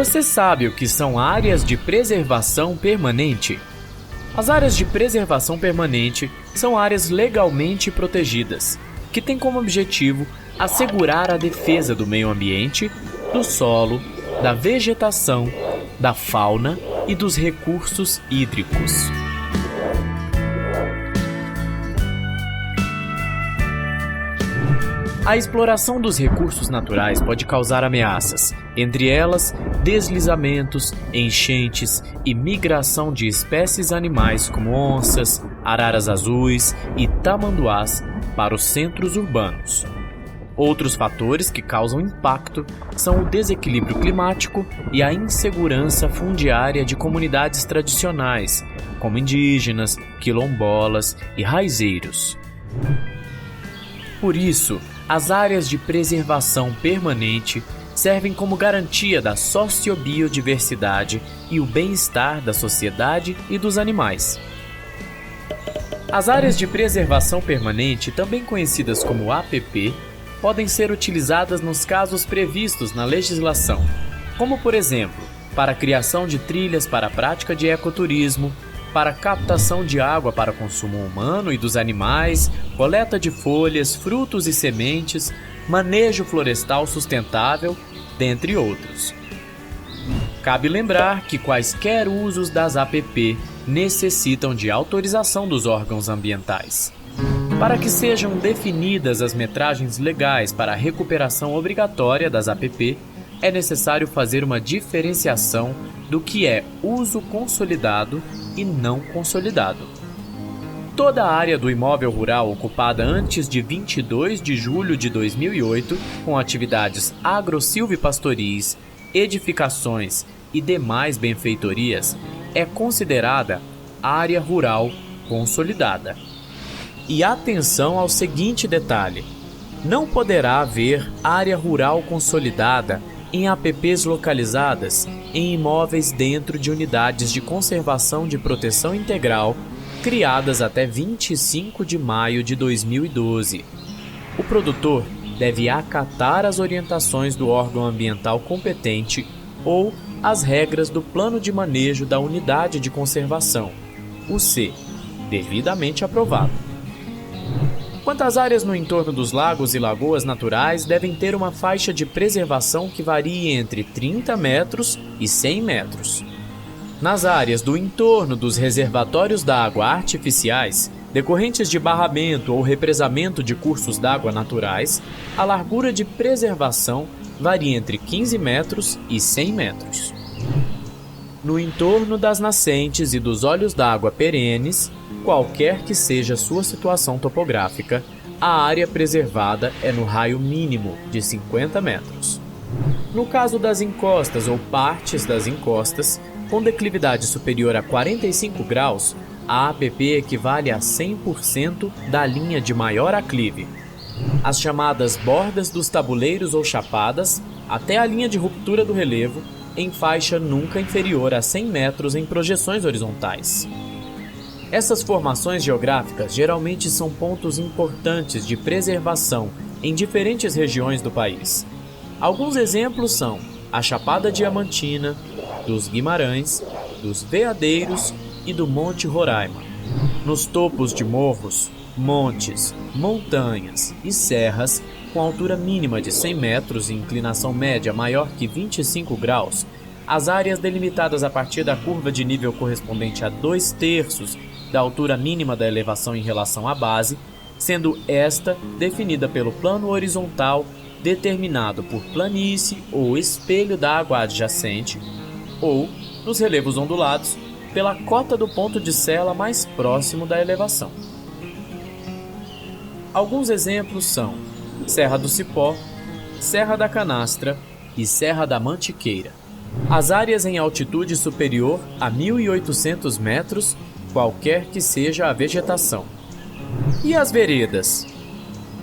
Você sabe o que são áreas de preservação permanente? As áreas de preservação permanente são áreas legalmente protegidas, que têm como objetivo assegurar a defesa do meio ambiente, do solo, da vegetação, da fauna e dos recursos hídricos. A exploração dos recursos naturais pode causar ameaças, entre elas deslizamentos, enchentes e migração de espécies animais como onças, araras azuis e tamanduás para os centros urbanos. Outros fatores que causam impacto são o desequilíbrio climático e a insegurança fundiária de comunidades tradicionais, como indígenas, quilombolas e raizeiros. Por isso, as áreas de preservação permanente servem como garantia da sociobiodiversidade e o bem-estar da sociedade e dos animais. As áreas de preservação permanente, também conhecidas como APP, podem ser utilizadas nos casos previstos na legislação, como, por exemplo, para a criação de trilhas para a prática de ecoturismo, para captação de água para consumo humano e dos animais, coleta de folhas, frutos e sementes, manejo florestal sustentável, dentre outros. Cabe lembrar que quaisquer usos das APP necessitam de autorização dos órgãos ambientais. Para que sejam definidas as metragens legais para a recuperação obrigatória das APP, é necessário fazer uma diferenciação do que é uso consolidado e não consolidado. Toda a área do imóvel rural ocupada antes de 22 de julho de 2008, com atividades agro-silvipastoris, edificações e demais benfeitorias, é considerada área rural consolidada. E atenção ao seguinte detalhe: não poderá haver área rural consolidada em APPs localizadas em imóveis dentro de unidades de conservação de proteção integral criadas até 25 de maio de 2012. O produtor deve acatar as orientações do órgão ambiental competente ou as regras do plano de manejo da unidade de conservação, o C, devidamente aprovado. Quanto às áreas no entorno dos lagos e lagoas naturais, devem ter uma faixa de preservação que varie entre 30 metros e 100 metros. Nas áreas do entorno dos reservatórios d'água artificiais, decorrentes de barramento ou represamento de cursos d'água naturais, a largura de preservação varia entre 15 metros e 100 metros. No entorno das nascentes e dos olhos d'água perenes, qualquer que seja sua situação topográfica, a área preservada é no raio mínimo de 50 metros. No caso das encostas ou partes das encostas, com declividade superior a 45 graus, a APP equivale a 100% da linha de maior aclive. As chamadas bordas dos tabuleiros ou chapadas, até a linha de ruptura do relevo, em faixa nunca inferior a 100 metros em projeções horizontais. Essas formações geográficas geralmente são pontos importantes de preservação em diferentes regiões do país. Alguns exemplos são a Chapada Diamantina, dos Guimarães, dos Veadeiros e do Monte Roraima. Nos topos de morros, montes, montanhas e serras, com altura mínima de 100 metros e inclinação média maior que 25 graus, as áreas delimitadas a partir da curva de nível correspondente a 2/3 da altura mínima da elevação em relação à base, sendo esta definida pelo plano horizontal determinado por planície ou espelho da água adjacente, ou, nos relevos ondulados, pela cota do ponto de sela mais próximo da elevação. Alguns exemplos são Serra do Cipó, Serra da Canastra e Serra da Mantiqueira. As áreas em altitude superior a 1.800 metros, qualquer que seja a vegetação. E as veredas?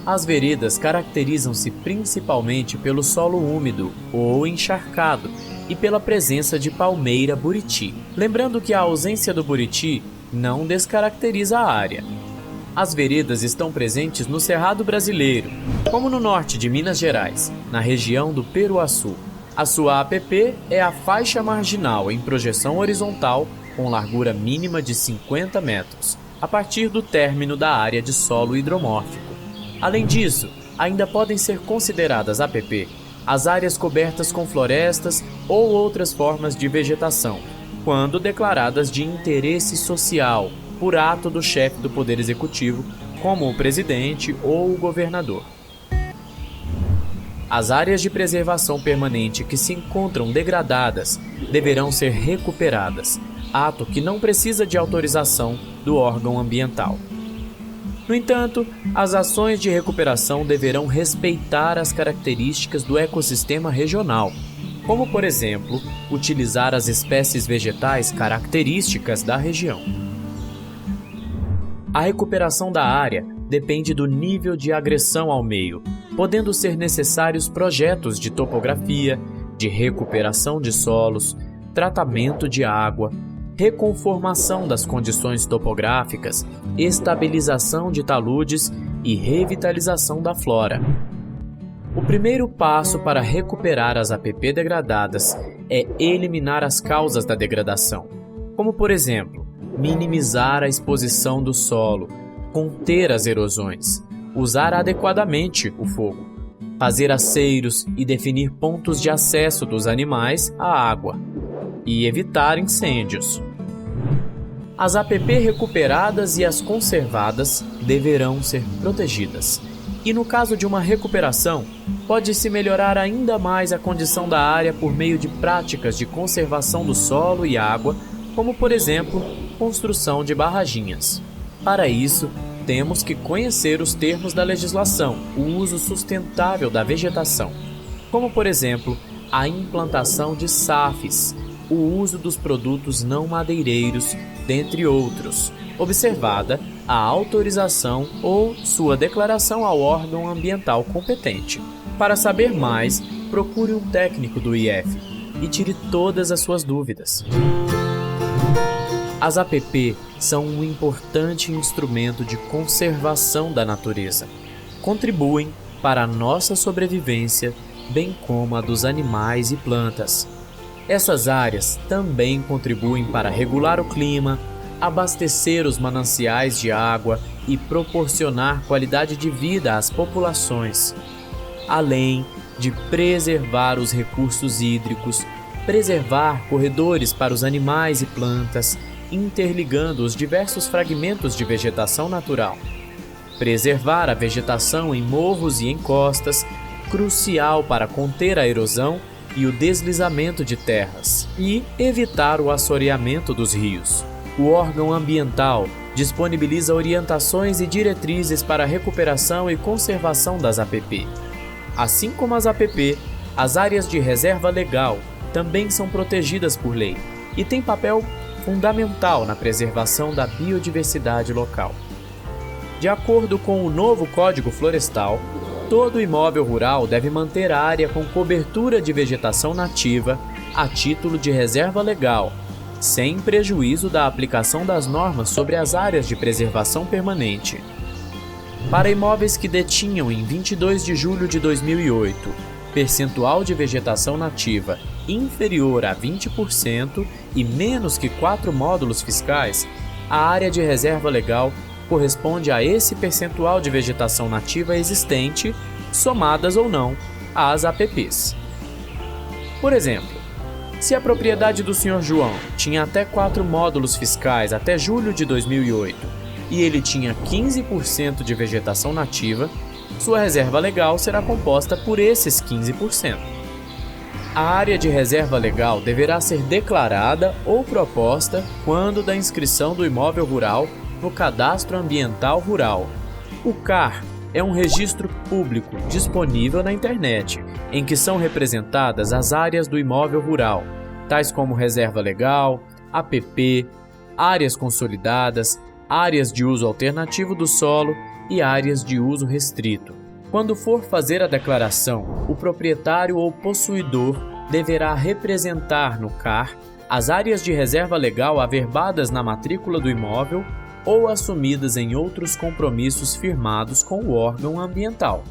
As veredas caracterizam-se principalmente pelo solo úmido ou encharcado e pela presença de palmeira buriti. Lembrando que a ausência do buriti não descaracteriza a área. As veredas estão presentes no Cerrado brasileiro, como no norte de Minas Gerais, na região do Peruaçu, A sua APP é a faixa marginal em projeção horizontal com largura mínima de 50 metros, a partir do término da área de solo hidromórfico. Além disso, ainda podem ser consideradas APP as áreas cobertas com florestas ou outras formas de vegetação, quando declaradas de interesse social, por ato do chefe do Poder Executivo, como o presidente ou o governador. As áreas de preservação permanente que se encontram degradadas deverão ser recuperadas, ato que não precisa de autorização do órgão ambiental. No entanto, as ações de recuperação deverão respeitar as características do ecossistema regional, como, por exemplo, utilizar as espécies vegetais características da região. A recuperação da área depende do nível de agressão ao meio, podendo ser necessários projetos de topografia, de recuperação de solos, tratamento de água, reconformação das condições topográficas, estabilização de taludes e revitalização da flora. O primeiro passo para recuperar as APP degradadas é eliminar as causas da degradação, como, por exemplo, minimizar a exposição do solo, conter as erosões, usar adequadamente o fogo, fazer aceiros e definir pontos de acesso dos animais à água, e evitar incêndios. As APP recuperadas e as conservadas deverão ser protegidas. E no caso de uma recuperação, pode-se melhorar ainda mais a condição da área por meio de práticas de conservação do solo e água, como, por exemplo, construção de barraginhas. Para isso, temos que conhecer os termos da legislação, o uso sustentável da vegetação, como, por exemplo, a implantação de SAFs, o uso dos produtos não madeireiros, dentre outros, observada a autorização ou sua declaração ao órgão ambiental competente. Para saber mais, procure um técnico do IF e tire todas as suas dúvidas. As APP são um importante instrumento de conservação da natureza. Contribuem para a nossa sobrevivência, bem como a dos animais e plantas. Essas áreas também contribuem para regular o clima, abastecer os mananciais de água e proporcionar qualidade de vida às populações, além de preservar os recursos hídricos, preservar corredores para os animais e plantas, interligando os diversos fragmentos de vegetação natural, preservar a vegetação em morros e encostas, crucial para conter a erosão e o deslizamento de terras, e evitar o assoreamento dos rios. O órgão ambiental disponibiliza orientações e diretrizes para a recuperação e conservação das APP. Assim como as APP, as áreas de reserva legal também são protegidas por lei e têm papel fundamental na preservação da biodiversidade local. De acordo com o novo Código Florestal, todo imóvel rural deve manter a área com cobertura de vegetação nativa a título de reserva legal, sem prejuízo da aplicação das normas sobre as áreas de preservação permanente. Para imóveis que detinham em 22 de julho de 2008 percentual de vegetação nativa inferior a 20% e menos que 4 módulos fiscais, a área de reserva legal corresponde a esse percentual de vegetação nativa existente, somadas ou não às APPs. Por exemplo, se a propriedade do Sr. João tinha até 4 módulos fiscais até julho de 2008 e ele tinha 15% de vegetação nativa, sua reserva legal será composta por esses 15%. A área de reserva legal deverá ser declarada ou proposta quando da inscrição do imóvel rural no Cadastro Ambiental Rural. O CAR é um registro público disponível na internet, em que são representadas as áreas do imóvel rural, tais como reserva legal, APP, áreas consolidadas, áreas de uso alternativo do solo e áreas de uso restrito. Quando for fazer a declaração, o proprietário ou possuidor deverá representar no CAR as áreas de reserva legal averbadas na matrícula do imóvel ou assumidas em outros compromissos firmados com o órgão ambiental.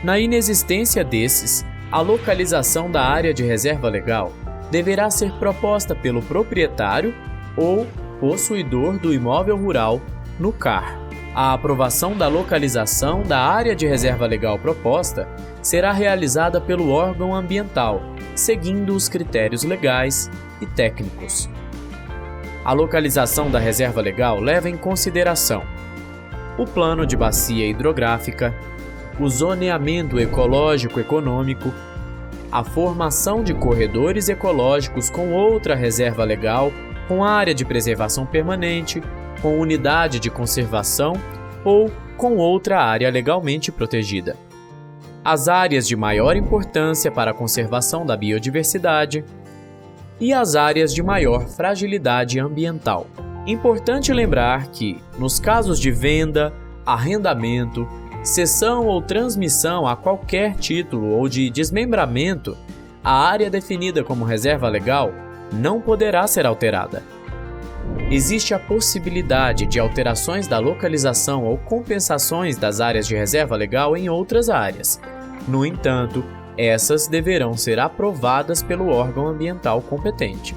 Na inexistência desses, A localização da área de reserva legal deverá ser proposta pelo proprietário ou possuidor do imóvel rural no CAR. A aprovação da localização da área de reserva legal proposta será realizada pelo órgão ambiental, seguindo os critérios legais e técnicos. A localização da reserva legal leva em consideração o plano de bacia hidrográfica, o zoneamento ecológico-econômico, a formação de corredores ecológicos com outra reserva legal, com área de preservação permanente, com unidade de conservação ou com outra área legalmente protegida. As áreas de maior importância para a conservação da biodiversidade e as áreas de maior fragilidade ambiental. Importante lembrar que, nos casos de venda, arrendamento, cessão ou transmissão a qualquer título ou de desmembramento, a área definida como reserva legal não poderá ser alterada. Existe a possibilidade de alterações da localização ou compensações das áreas de reserva legal em outras áreas. No entanto, essas deverão ser aprovadas pelo órgão ambiental competente.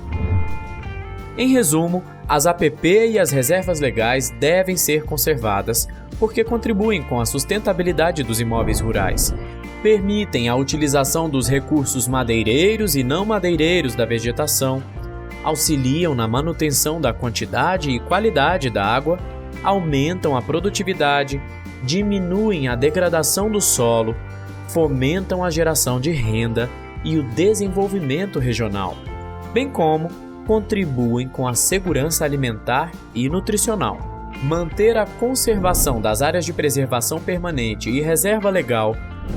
Em resumo, as APP e as reservas legais devem ser conservadas porque contribuem com a sustentabilidade dos imóveis rurais, permitem a utilização dos recursos madeireiros e não madeireiros da vegetação, auxiliam na manutenção da quantidade e qualidade da água, aumentam a produtividade, diminuem a degradação do solo, fomentam a geração de renda e o desenvolvimento regional, bem como contribuem com a segurança alimentar e nutricional. Manter a conservação das áreas de preservação permanente e reserva legal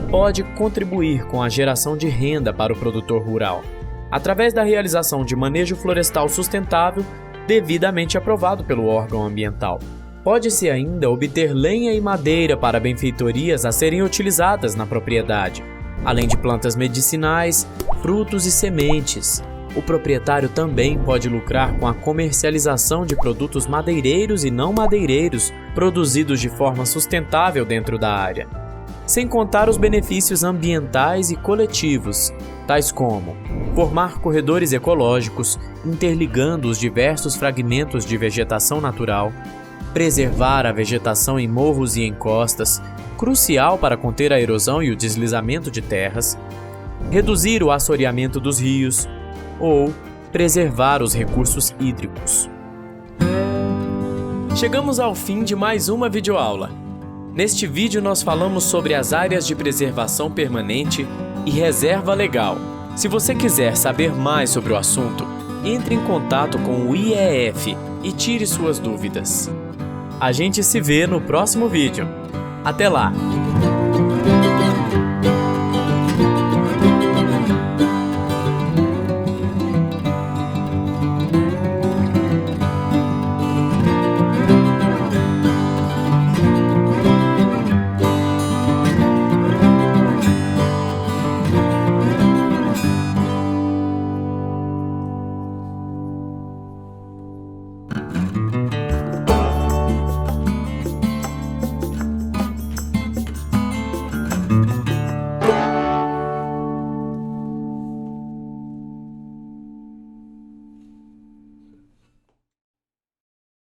pode contribuir com a geração de renda para o produtor rural, através da realização de manejo florestal sustentável devidamente aprovado pelo órgão ambiental. Pode-se ainda obter lenha e madeira para benfeitorias a serem utilizadas na propriedade, além de plantas medicinais, frutos e sementes. O proprietário também pode lucrar com a comercialização de produtos madeireiros e não madeireiros produzidos de forma sustentável dentro da área, sem contar os benefícios ambientais e coletivos, tais como formar corredores ecológicos, interligando os diversos fragmentos de vegetação natural, preservar a vegetação em morros e encostas, crucial para conter a erosão e o deslizamento de terras, reduzir o assoreamento dos rios, ou preservar os recursos hídricos. Chegamos ao fim de mais uma videoaula. Neste vídeo nós falamos sobre as áreas de preservação permanente e reserva legal. Se você quiser saber mais sobre o assunto, entre em contato com o IEF e tire suas dúvidas. A gente se vê no próximo vídeo. Até lá!